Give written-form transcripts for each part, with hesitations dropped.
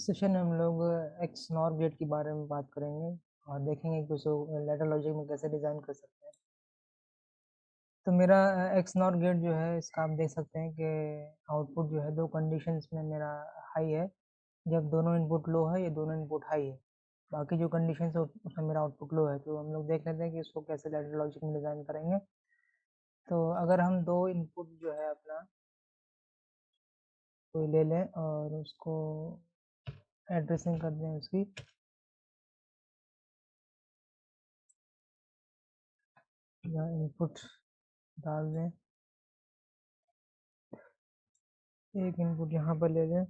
इस सेशन में हम लोग एक्स नॉर गेट के बारे में बात करेंगे और देखेंगे कि उसको लैडर लॉजिक में कैसे डिज़ाइन कर सकते हैं। तो मेरा एक्स नॉर गेट जो है इसका आप देख सकते हैं कि आउटपुट जो है दो कंडीशंस में मेरा हाई है। जब दोनों इनपुट लो है या दोनों इनपुट हाई है, बाकी जो कंडीशंस है उसमें मेरा आउटपुट लो है। तो हम लोग देख लेते हैं कि इसको कैसे लैडर लॉजिक में डिज़ाइन करेंगे। तो अगर हम दो इनपुट जो है अपना कोई ले लें और उसको एड्रेसिंग कर दें उसकी, या इनपुट डाल दें, एक इनपुट यहाँ पर ले लें,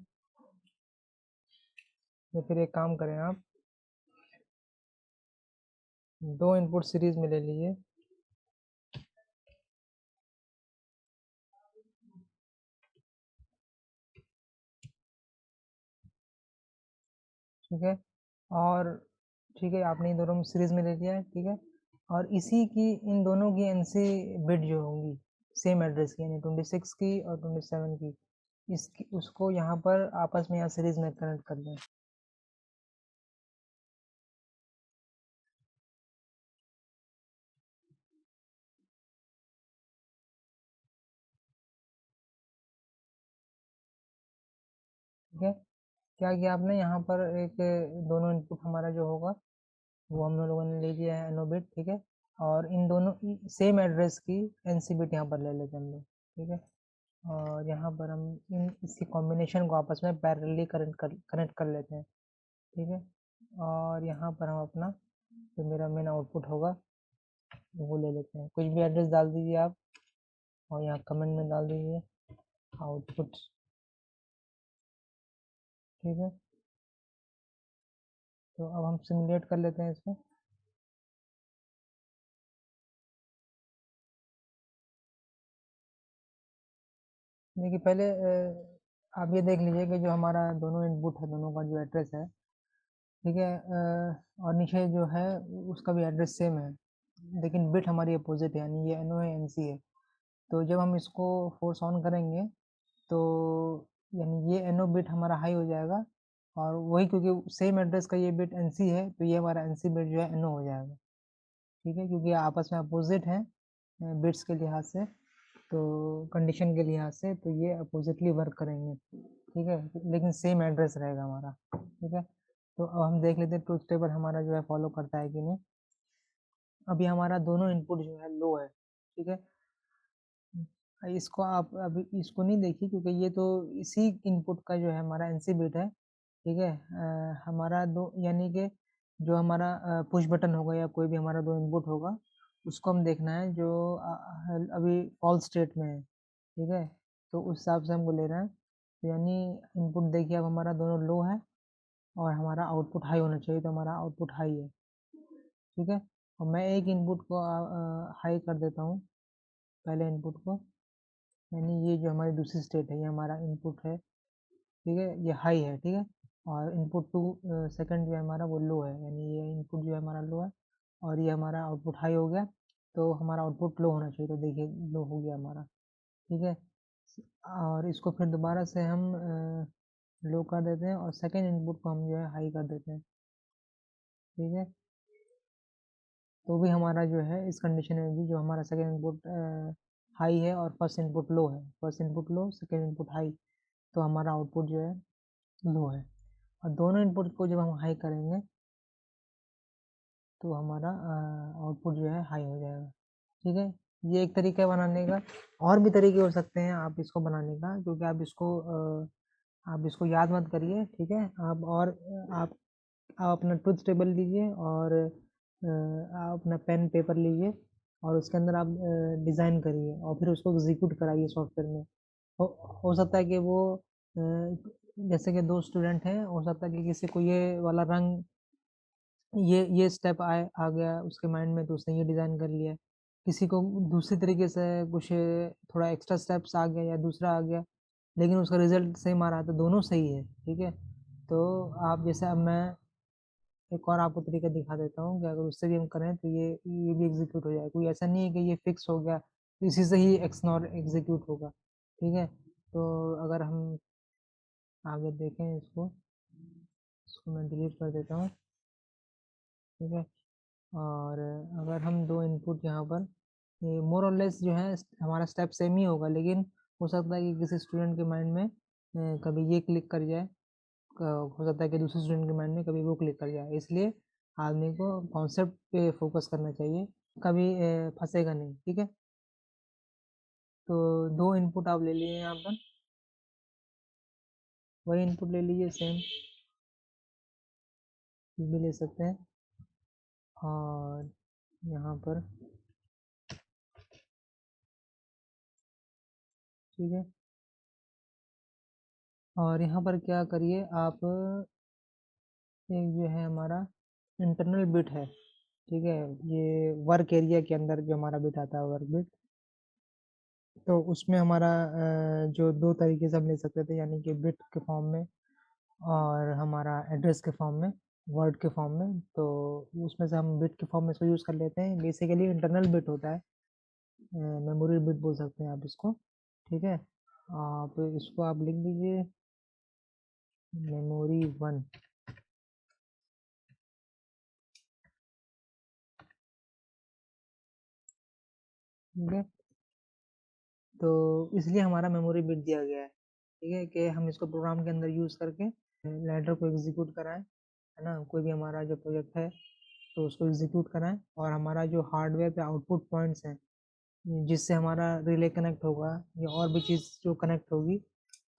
या फिर एक काम करें आप दो इनपुट सीरीज में ले लीजिए। ठीक है, और ठीक है आपने इन दोनों सीरीज में ले लिया है। ठीक है, और इसी की इन दोनों की एनसी बिट जो होंगी सेम एड्रेस की, यानी 26 की और 27 की, इसकी उसको यहाँ पर आपस में यहाँ सीरीज में कनेक्ट कर दें। ठीक है, क्या किया आपने यहाँ पर एक दोनों इनपुट हमारा जो होगा वो हम लोगों ने ले लिया है एनो बिट। ठीक है, और इन दोनों सेम एड्रेस की एनसी बिट यहाँ पर ले लेते हैं हम लोग। ठीक है, और यहाँ पर हम इसकी कॉम्बिनेशन को आपस में पैरेलली कनेक्ट कर लेते हैं। ठीक है, और यहाँ पर हम अपना जो मेरा मेन आउटपुट होगा वो ले लेते हैं। कुछ भी एड्रेस डाल दीजिए आप और यहाँ कमेंट में डाल दीजिए आउटपुट। ठीक है, तो अब हम सिमुलेट कर लेते हैं इसको। देखिए पहले आप ये देख लीजिए कि जो हमारा दोनों इनपुट है, दोनों का जो एड्रेस है, ठीक है, और नीचे जो है उसका भी एड्रेस सेम है, लेकिन बिट हमारी अपोजिट है, यानी ये एनओ है एनसी है। तो जब हम इसको फोर्स ऑन करेंगे तो यानी ये एनओ बिट हमारा हाई हो जाएगा, और वही क्योंकि सेम एड्रेस का ये बिट एनसी है तो ये हमारा एनसी बिट जो है एनओ हो जाएगा। ठीक है, क्योंकि आपस में अपोजिट है बिट्स के लिहाज से, तो कंडीशन के लिहाज से तो ये अपोजिटली वर्क करेंगे। ठीक है, लेकिन सेम एड्रेस रहेगा हमारा। ठीक है, तो अब हम देख लेते हैं ट्रूथ टेबल हमारा जो है फॉलो करता है कि नहीं। अभी हमारा दोनों इनपुट जो है लो है। ठीक है, इसको आप अभी इसको नहीं देखिए क्योंकि ये तो इसी इनपुट का जो है हमारा एनसी बिट है। ठीक है, हमारा दो यानी कि जो हमारा पुश बटन होगा या कोई भी हमारा दो इनपुट होगा उसको हम देखना है जो अभी फॉल्स स्टेट में है। ठीक है, तो उस हिसाब से हमको लेना है। तो यानी इनपुट देखिए अब हमारा दोनों लो है और हमारा आउटपुट हाई होना चाहिए, तो हमारा आउटपुट हाई है। ठीक है, और मैं एक इनपुट को हाई कर देता हूँ, पहले इनपुट को, यानी ये जो हमारी दूसरी स्टेट है ये हमारा इनपुट है। ठीक है, ये हाई है। ठीक है, और इनपुट टू सेकंड जो है हमारा वो लो है, यानी ये इनपुट जो है हमारा लो है और ये हमारा आउटपुट हाई हो गया, तो हमारा आउटपुट लो होना चाहिए, तो देखिए लो हो गया हमारा। ठीक है, और इसको फिर दोबारा से हम लो कर देते हैं और सेकंड इनपुट को हम जो है हाई कर देते हैं। ठीक है, तो भी हमारा जो है इस कंडीशन में भी जो हमारा सेकंड इनपुट हाई है और फर्स्ट इनपुट लो है, first input low second input high, तो हमारा आउटपुट जो है लो है। और दोनों इनपुट को जब हम हाई करेंगे तो हमारा आउटपुट जो है हाई हो जाएगा। ठीक है, ये एक तरीका है बनाने का। और भी तरीके हो सकते हैं आप इसको बनाने का, क्योंकि आप इसको याद मत करिए। ठीक है, आप अपना ट्रुथ टेबल लीजिए और आप अपना पेन पेपर लीजिए और उसके अंदर आप डिज़ाइन करिए और फिर उसको एग्जीक्यूट कराइए सॉफ्टवेयर में। हो सकता है कि वो अ, जैसे कि दो स्टूडेंट हैं, हो सकता है कि किसी को ये वाला रंग, ये स्टेप आ गया उसके माइंड में तो उसने ये डिज़ाइन कर लिया। किसी को दूसरी तरीके से कुछ थोड़ा एक्स्ट्रा स्टेप्स आ गया या दूसरा आ गया, लेकिन उसका रिजल्ट सेम आ रहा है, तो दोनों सही है। ठीक है, तो आप जैसे अब मैं एक और आपको तरीका दिखा देता हूँ कि अगर उससे भी हम करें तो ये भी एग्जीक्यूट हो जाए। कोई ऐसा नहीं है कि ये फिक्स हो गया तो इसी से ही एक्स नॉर एग्जीक्यूट होगा। ठीक है, तो अगर हम आगे देखें इसको, इसको मैं डिलीट कर देता हूँ। ठीक है, और अगर हम दो इनपुट यहाँ पर, ये मोर और लेस जो है हमारा स्टेप सेम ही होगा, लेकिन हो सकता है कि किसी स्टूडेंट के माइंड में कभी ये क्लिक कर जाए, हो सकता है कि दूसरे स्टूडेंट के माइंड में कभी वो क्लिक कर जाए, इसलिए आदमी को कॉन्सेप्ट पे फोकस करना चाहिए, कभी फंसेगा नहीं। ठीक है, तो दो इनपुट आप ले लिए यहाँ पर, वही इनपुट ले लीजिए, सेम भी ले सकते हैं, और यहाँ पर ठीक है, और यहाँ पर क्या करिए आप, एक जो है हमारा इंटरनल बिट है, ठीक है, ये वर्क एरिया के अंदर जो हमारा बिट आता है वर्क बिट, तो उसमें हमारा जो दो तरीके से हम ले सकते थे, यानी कि बिट के फॉर्म में और हमारा एड्रेस के फॉर्म में, वर्ड के फॉर्म में, तो उसमें से हम बिट के फॉर्म में इसको यूज़ कर लेते हैं। बेसिकली इंटरनल बिट होता है, मेमोरी बिट बोल सकते हैं आप इसको। ठीक है, आप इसको आप लिख दीजिए मेमोरी 1। ठीक है, तो इसलिए हमारा मेमोरी बिट दिया गया है, ठीक है, कि हम इसको प्रोग्राम के अंदर यूज़ करके लैडर को एग्जीक्यूट कराएं, है ना, कोई भी हमारा जो प्रोजेक्ट है तो उसको एग्जीक्यूट कराएं, और हमारा जो हार्डवेयर पे आउटपुट पॉइंट्स हैं जिससे हमारा रिले कनेक्ट होगा या और भी चीज़ जो कनेक्ट होगी,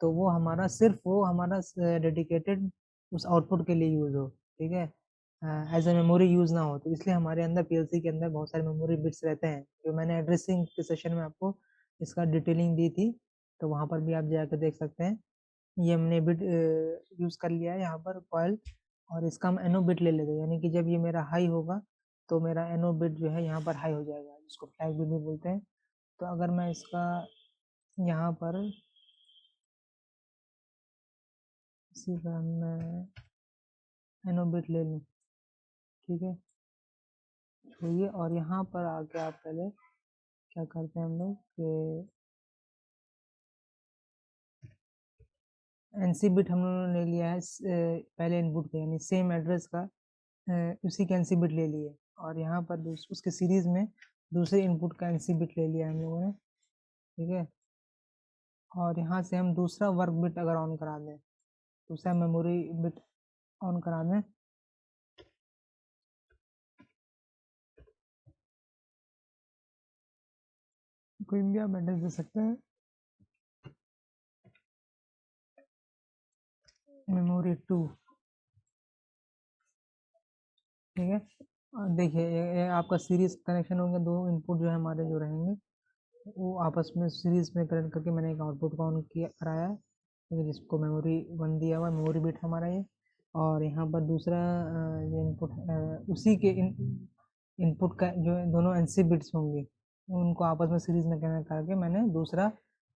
तो वो हमारा सिर्फ वो हमारा डेडिकेटेड उस आउटपुट के लिए यूज़ हो। ठीक है, एज ए मेमोरी यूज़ ना हो, तो इसलिए हमारे अंदर पीएलसी के अंदर बहुत सारे मेमोरी बिट्स रहते हैं, जो मैंने एड्रेसिंग के सेशन में आपको इसका डिटेलिंग दी थी, तो वहाँ पर भी आप जाकर देख सकते हैं। ये हमने बिट यूज़ कर लिया है यहाँ पर कॉइल, और इसका हम एनो बिट ले लेते हैं, यानी कि जब ये मेरा हाई होगा तो मेरा एनो बिट जो है यहाँ पर हाई हो जाएगा, जिसको फ्लैग बिट भी बोलते हैं। तो अगर मैं इसका यहाँ पर इसी का मैं एनो बिट ले लूँ, ठीक है, छोड़िए, और यहाँ पर आके आप पहले क्या करते हैं हम लोग कि एनसी बिट हम लोगों ने ले लिया है पहले इनपुट का, यानी सेम एड्रेस का उसी का एनसी बिट ले लिए, और यहाँ पर उसके सीरीज में दूसरे इनपुट का एनसी बिट ले लिया हम लोगों ने। ठीक है, और यहाँ से हम दूसरा वर्क बिट अगर ऑन करा दें, दूसरा मेमोरी बिट ऑन करा दें, कोई भी आप एड्रेस दे सकते हैं, मेमोरी 2। ठीक है, और देखिए ये आपका सीरीज कनेक्शन होंगे, दो इनपुट जो है हमारे जो रहेंगे वो आपस में सीरीज में कनेक्ट करके मैंने एक आउटपुट का ऑन किया कराया है, ठीक है, जिसको मेमोरी 1 दिया हुआ है, मेमोरी बिट हमारा ये, और यहाँ पर दूसरा जो इनपुट उसी के इनपुट का जो दोनों एनसी बिट्स होंगे उनको आपस में सीरीज में कनेक्ट करके मैंने दूसरा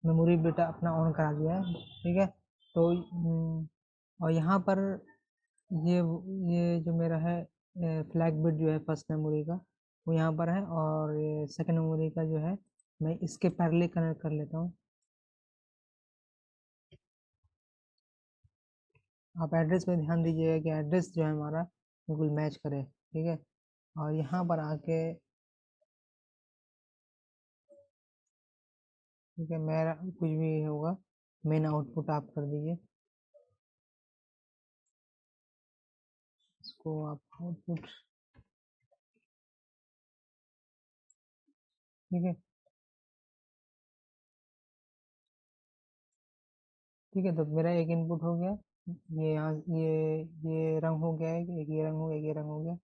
मेमोरी बिट अपना ऑन करा दिया है। ठीक है, तो और यहाँ पर ये ये जो मेरा है फ्लैग बिट जो है फर्स्ट मेमोरी का वो यहाँ पर है, और ये सेकंड मेमोरी का जो है मैं इसके पैरेलल कनेक्ट कर लेता हूँ। आप एड्रेस पे ध्यान दीजिएगा कि एड्रेस जो है हमारा बिल्कुल मैच करे। ठीक है, और यहाँ पर आके ठीक है, मेरा कुछ भी होगा मेन आउटपुट आप कर दीजिए, इसको आप आउटपुट। ठीक है, ठीक है, तो मेरा एक इनपुट हो गया, ये यहाँ ये रंग हो गया है, एक ये रंग हो गया, एक ये रंग हो गया,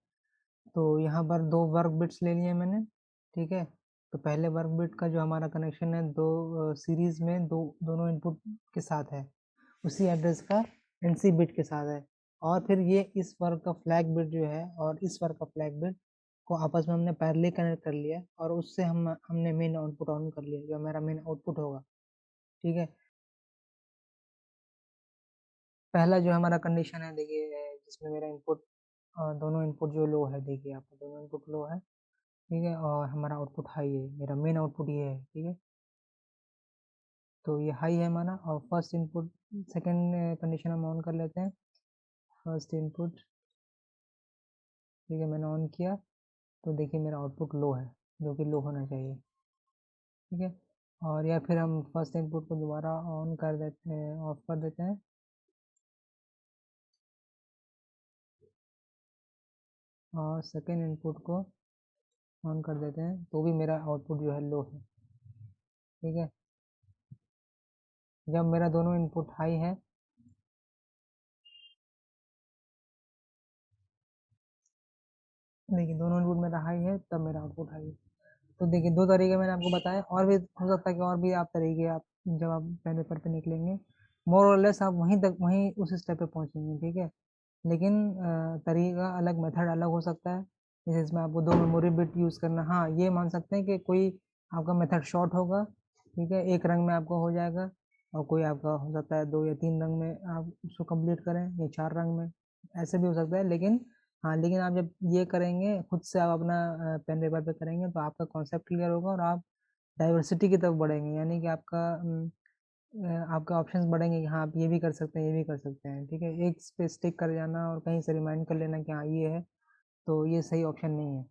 तो यहाँ पर दो वर्क बिट्स ले लिए मैंने। ठीक है, तो पहले वर्क बिट का जो हमारा कनेक्शन है दो सीरीज में दोनों इनपुट के साथ है, उसी एड्रेस का एनसी बिट के साथ है, और फिर ये इस वर्क का फ्लैग बिट जो है और इस वर्क का फ्लैग बिट को आपस में हमने पैरेलल कनेक्ट कर लिया, और उससे हमने मेन आउटपुट ऑन कर लिया जो मेरा मेन आउटपुट होगा। ठीक है, पहला जो हमारा कंडीशन है देखिए, जिसमें मेरा इनपुट दोनों इनपुट जो लो है, देखिए आपका दोनों इनपुट लो है। ठीक है, और हमारा आउटपुट हाई है, मेरा मेन आउटपुट ये है। ठीक है, तो ये हाई है हमारा, और फर्स्ट इनपुट सेकंड कंडीशन हम ऑन कर लेते हैं, फर्स्ट इनपुट, ठीक है, मैंने ऑन किया तो देखिए मेरा आउटपुट लो है, जो कि लो होना चाहिए, ठीक है। और या फिर हम फर्स्ट इनपुट को दोबारा ऑन कर देते हैं, ऑफ कर देते हैं, और सेकेंड इनपुट को ऑन कर देते हैं, तो भी मेरा आउटपुट जो है लो है, ठीक है। जब मेरा दोनों इनपुट हाई है, देखिए दोनों इनपुट मेरा हाई है, तब मेरा आउटपुट हाई है। तो देखिए दो तरीके मैंने आपको बताए, और भी हो सकता है कि और भी आप तरीके आप जब आप पेन पेपर पे निकलेंगे, मोर और लेस आप वहीं तक, वहीं उस स्टेप पे पहुंचेंगे, ठीक है। लेकिन तरीका अलग, मेथड अलग हो सकता है, जैसे इसमें आपको दो मेमोरी बिट यूज़ करना, हाँ ये मान सकते हैं कि कोई आपका मेथड शॉर्ट होगा, ठीक है, एक रंग में आपका हो जाएगा, और कोई आपका हो सकता है दो या तीन रंग में आप उसको कंप्लीट करें, या चार रंग में, ऐसे भी हो सकता है। लेकिन हाँ, लेकिन आप जब ये करेंगे खुद से, आप अपना पेन पेपर पे करेंगे, तो आपका कॉन्सेप्ट क्लियर होगा और आप डाइवर्सिटी की तरफ बढ़ेंगे, यानी कि आपका ऑप्शंस बढ़ेंगे कि हाँ आप ये भी कर सकते हैं, ये भी कर सकते हैं, ठीक है। एक पे स्टिक कर जाना और कहीं से रिमाइंड कर लेना कि हाँ ये है, तो ये सही ऑप्शन नहीं है।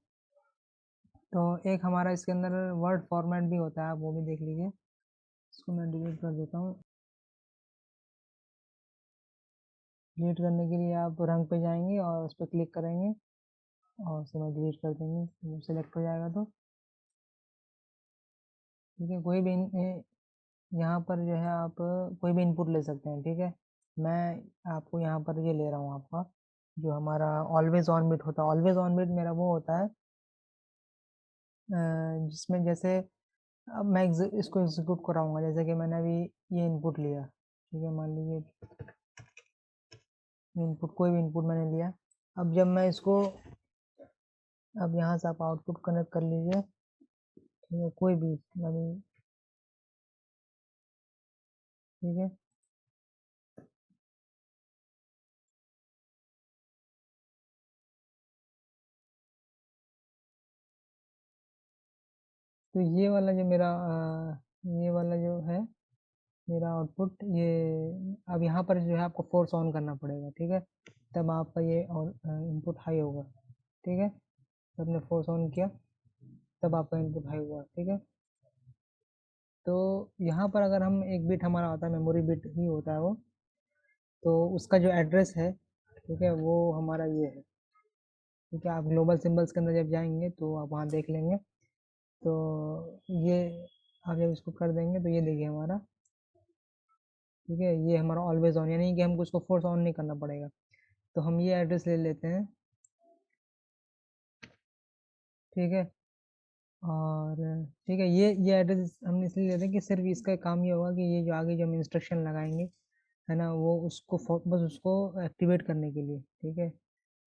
तो एक हमारा इसके अंदर वर्ड फॉर्मेट भी होता है, आप वो भी देख लीजिए। इसको मैं डिलीट कर देता हूँ। डिलीट करने के लिए आप रंग पे जाएंगे और उस पर क्लिक करेंगे, और उसे मैं डिलीट कर देंगे, वो सिलेक्ट हो जाएगा। तो ठीक है, कोई भी यहाँ पर जो है आप कोई भी इनपुट ले सकते हैं, ठीक है। मैं आपको यहाँ पर ये ले रहा हूँ आपका, जो हमारा ऑलवेज ऑन बिट होता है। ऑलवेज ऑन बिट मेरा वो होता है जिसमें जैसे अब मैं इसको एग्जीक्यूट कराऊंगा, जैसे कि मैंने अभी ये इनपुट लिया, ठीक है, मान लीजिए इनपुट, कोई भी इनपुट मैंने लिया। अब जब मैं इसको, अब यहाँ से आप आउटपुट कनेक्ट कर लीजिए, ठीक है, कोई भी अभी, ठीक है। तो ये वाला जो मेरा ये वाला जो है मेरा आउटपुट, ये अब यहाँ पर जो है आपको फोर्स ऑन करना पड़ेगा, ठीक है, तब आपका ये और इनपुट हाई होगा, ठीक है। जब आपने फोर्स ऑन किया तब आपका इनपुट हाई हुआ, ठीक है। तो यहाँ पर अगर हम एक बिट हमारा होता है, मेमोरी बिट ही होता है वो, तो उसका जो एड्रेस है, ठीक है, वो हमारा ये है, ठीक है। आप ग्लोबल सिंबल्स के अंदर जब जाएंगे तो आप वहाँ देख लेंगे। तो ये आप जब इसको कर देंगे तो ये देखिए हमारा, ठीक है, ये हमारा ऑलवेज ऑन, यानी कि हमको उसको फोर्स ऑन नहीं करना पड़ेगा। तो हम ये एड्रेस ले लेते हैं, ठीक है। और ठीक है, ये एड्रेस हमने इसलिए लेते हैं कि सिर्फ इसका काम ये होगा कि ये जो आगे जो हम इंस्ट्रक्शन लगाएंगे, है ना, वो उसको बस उसको एक्टिवेट करने के लिए, ठीक है।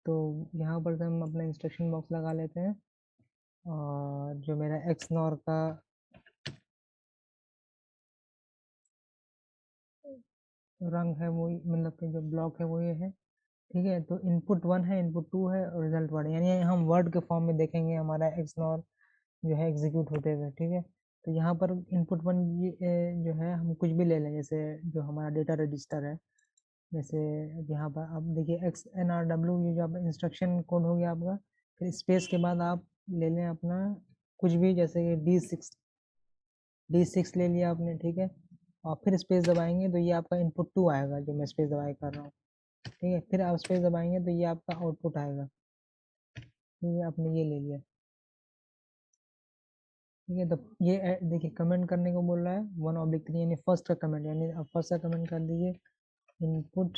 तो यहाँ पर से हम अपना इंस्ट्रक्शन बॉक्स लगा लेते हैं, और जो मेरा एक्स नॉर का रंग है वो, मतलब कि जो ब्लॉक है वो ये है, ठीक है। तो इनपुट वन है, इनपुट टू है, और रिजल्ट वन है, यानी हम वर्ड के फॉर्म में देखेंगे हमारा एक्स नॉर जो है एग्जीक्यूट होते हुए, ठीक है। तो यहाँ पर इनपुट वन ये जो है हम कुछ भी ले लें, जैसे जो हमारा डेटा रजिस्टर है, जैसे अब यहाँ पर आप देखिए XNRW, ये जो आपका इंस्ट्रक्शन कोड हो गया आपका। फिर स्पेस के बाद आप ले लें अपना कुछ भी, जैसे कि D6 ले लिया आपने, ठीक है। और फिर स्पेस दबाएंगे तो ये आपका इनपुट टू आएगा, जो मैं स्पेस दबाए कर रहा हूँ, ठीक है। फिर आप स्पेस दबाएंगे तो ये आपका आउटपुट आएगा, ठीक है, आपने ये ले लिया, ठीक है। तो ये देखिए कमेंट करने को बोल रहा है 1/3, यानी फर्स्ट का कमेंट, यानी आप फर्स्ट का कमेंट कर दीजिए, इनपुट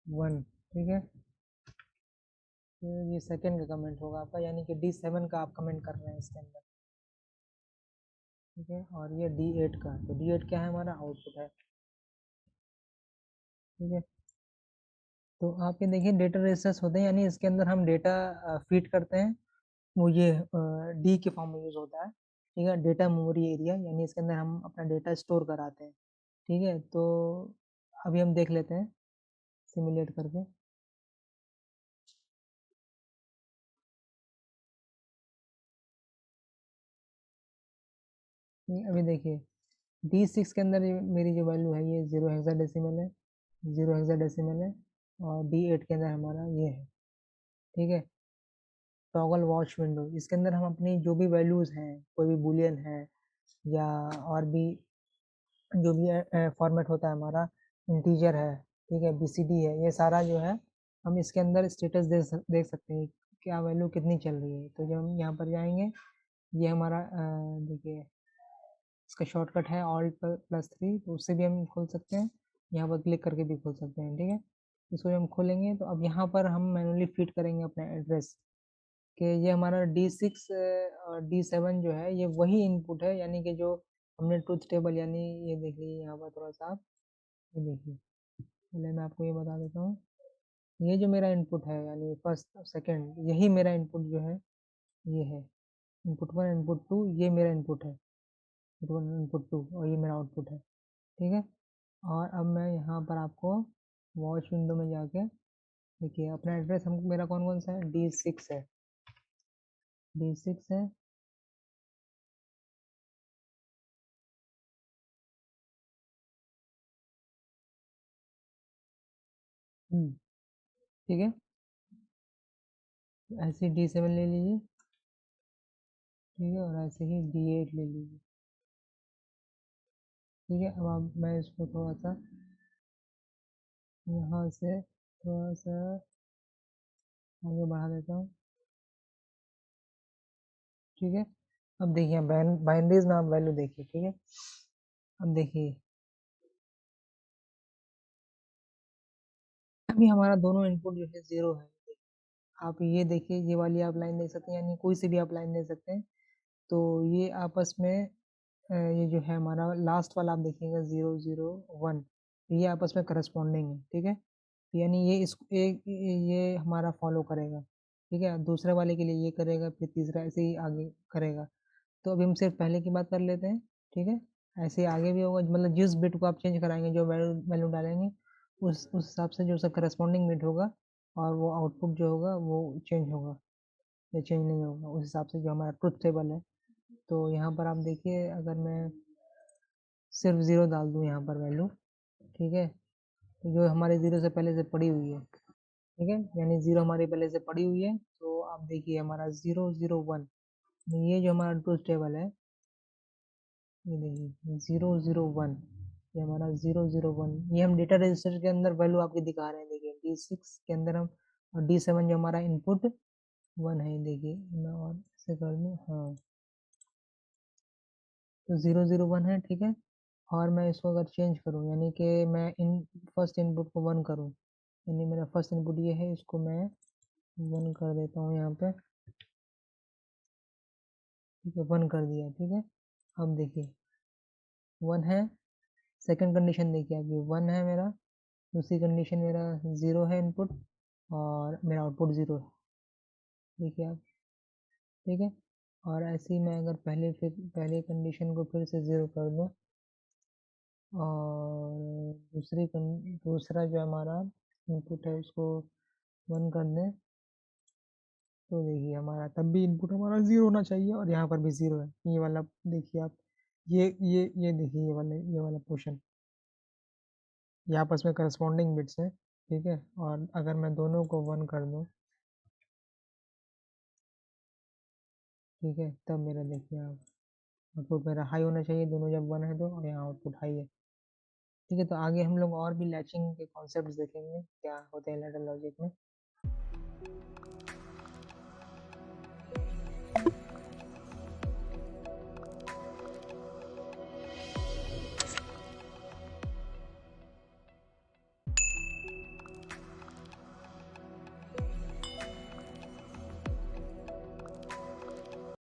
वन, ठीक है। फिर ये सेकंड का कमेंट होगा आपका, यानी कि D7 का आप कमेंट कर रहे हैं इसके अंदर, ठीक है। और ये D8 का, तो D8 क्या है, हमारा आउटपुट है, ठीक है। तो आप ये देखिए डेटा रजिस्टर्स होते हैं, यानी इसके अंदर हम डेटा फीड करते हैं, वो ये डी के फॉर्म में यूज होता है, ठीक है। डेटा मेमोरी एरिया, यानी इसके अंदर हम अपना डेटा स्टोर कराते हैं, ठीक है। तो अभी हम देख लेते हैं सिमुलेट करके। अभी देखिए D6 के अंदर मेरी जो वैल्यू है ये 0 हेक्साडेसिमल है, 0 हेक्साडेसिमल है, और D8 के अंदर हमारा ये है। ठीक है, टॉगल वॉच विंडो, इसके अंदर हम अपनी जो भी वैल्यूज़ हैं, कोई भी बुलियन है या और भी जो भी फॉर्मेट होता है हमारा, इंटीजर है, ठीक है, BCD है, ये सारा जो है हम इसके अंदर स्टेटस देख सकते हैं, क्या वैल्यू कितनी चल रही है। तो जब हम यहाँ पर जाएंगे, ये हमारा देखिए इसका शॉर्टकट है Alt+3, तो उससे भी हम खोल सकते हैं, यहाँ पर क्लिक करके भी खोल सकते हैं। ठीक है, इसको जब हम खोलेंगे तो अब यहाँ पर हम मैनुअली फिट करेंगे अपना एड्रेस, कि ये हमारा D6 और D7 जो है ये वही इनपुट है, यानी कि जो हमने ट्रूथ टेबल, यानी ये देखिए यहाँ पर थोड़ा सा आप ये देखिए, पहले मैं आपको ये बता देता हूँ, ये जो मेरा इनपुट है यानी फर्स्ट सेकंड, यही मेरा इनपुट जो है ये है, इनपुट 1 इनपुट 2, ये मेरा इनपुट है, इनपुट 1 इनपुट 2, और ये मेरा आउटपुट है। ठीक है, और अब मैं यहाँ पर आपको वॉच विंडो में जाके देखिए अपना एड्रेस हम मेरा कौन कौन सा है, D6 है, D6 है। ठीक है, ऐसे D7 ले लीजिए, ठीक है, और ऐसे ही D8 ले लीजिए। ठीक है, अब आप मैं इसको थोड़ा सा यहाँ से थोड़ा सा आगे बढ़ा देता हूँ। ठीक है, अब देखिए बाइनरीज में आप वैल्यू देखिए। ठीक है, अब देखिए अभी हमारा दोनों इनपुट जो है 0 है। आप ये देखिए, ये वाली आप लाइन देख सकते हैं, यानी कोई सी भी आप लाइन दे सकते हैं, तो ये आपस में ये जो है हमारा लास्ट वाला आप देखिएगा 0 0 1, ये आपस में करस्पॉन्डिंग है। ठीक है, यानी ये इस एक ये हमारा फॉलो करेगा। ठीक है, दूसरे वाले के लिए ये करेगा, फिर तीसरा ऐसे ही आगे करेगा। तो अभी हम सिर्फ पहले की बात कर लेते हैं। ठीक है, ऐसे ही आगे भी होगा, मतलब जिस बिट को आप चेंज कराएंगे, जो वैल्यू वैल्यू डालेंगे, उस हिसाब से जो उसका करस्पॉन्डिंग बिट होगा, और वो आउटपुट जो होगा वो चेंज होगा या चेंज नहीं होगा, उस हिसाब से जो हमारा ट्रुथ टेबल है। तो यहाँ पर आप देखिए, अगर मैं सिर्फ 0 डाल दूँ यहाँ पर वैल्यू, ठीक है, तो जो हमारे 0 से पहले से पड़ी हुई है, ठीक है, यानी 0 हमारी पहले से पड़ी हुई है, तो आप देखिए हमारा 0 0 1, ये जो हमारा ट्रूथ टेबल है, ये देखिए 0 0 1, ये हमारा 0 0 1, ये हम डेटा रजिस्टर के अंदर वैल्यू आपके दिखा रहे हैं। देखिए D6 के अंदर हम, और D7 जो हमारा इनपुट 1 है, देखिए मैं और ऐसे कर दूँ, हाँ, तो 0 0 1 है। ठीक है, और मैं इसको अगर चेंज करूँ, यानी कि मैं इन फर्स्ट इनपुट को 1 करूँ, यानी मेरा फर्स्ट इनपुट ये है, इसको मैं 1 कर देता हूँ यहाँ पे। ठीक है, 1 कर दिया। ठीक है, अब देखिए 1 है, सेकंड कंडीशन देखिए आप, ये 1 है मेरा, दूसरी कंडीशन मेरा 0 है इनपुट, और मेरा आउटपुट 0 है। देखिए आप, ठीक है, और ऐसे ही मैं अगर पहले कंडीशन को फिर से 0 कर दूँ, और दूसरा जो हमारा इनपुट है उसको 1 कर दें, तो देखिए हमारा तब भी इनपुट हमारा 0 होना चाहिए, और यहाँ पर भी 0 है। ये वाला देखिए आप, ये देखिए, ये वाला पोर्शन, ये आपस में करस्पॉन्डिंग बिट्स है। ठीक है, और अगर मैं दोनों को 1 कर दूँ, ठीक है, तब मेरा देखिए आप, आउटपुट मेरा हाई होना चाहिए, दोनों जब 1 है तो, और यहाँ आउटपुट हाई है। ठीक है, तो आगे हम लोग और भी लैचिंग के कॉन्सेप्ट देखेंगे क्या होते हैं लैडर लॉजिक में।